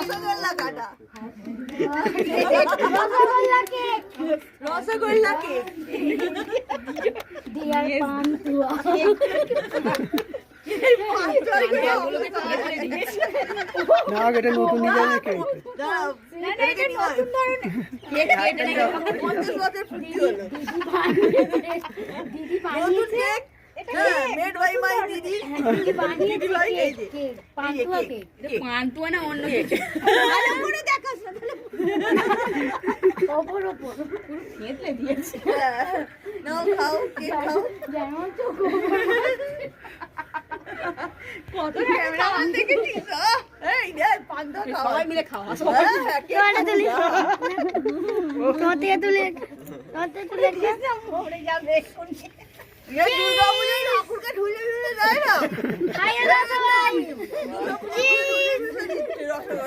রসগোল্লা কাটা rosogolla cake rosogolla cake dear pantua না এটা নতুন ডিজাইনের কেক দিদি বানিয়েছে মেড বাই মাই দিদি দিদি বানিয়েছে কেক পান্তুয়া কেক পান্তুয়া না অন্য কেক ভালো করে দেখাস না ওপর ওপর খেতে দিয়েছে নাও খাও কেক খাও যেমন চোখ কত ক্যামেরাম্যান দেখেছিস এই দেখ পান্তা খাও সবাই মিলে খাওয়া তোরা তুলি তোতে তুলে মরে যাবে এখন এই দুর্গা পুজোয় ঠাকুরকে ঢুলে ঢুলে দেয় না খাইয়ে দাও সবাই দুর্গা পুজোয় ঢুলে ঢুলে দিচ্ছে রসগোল্লা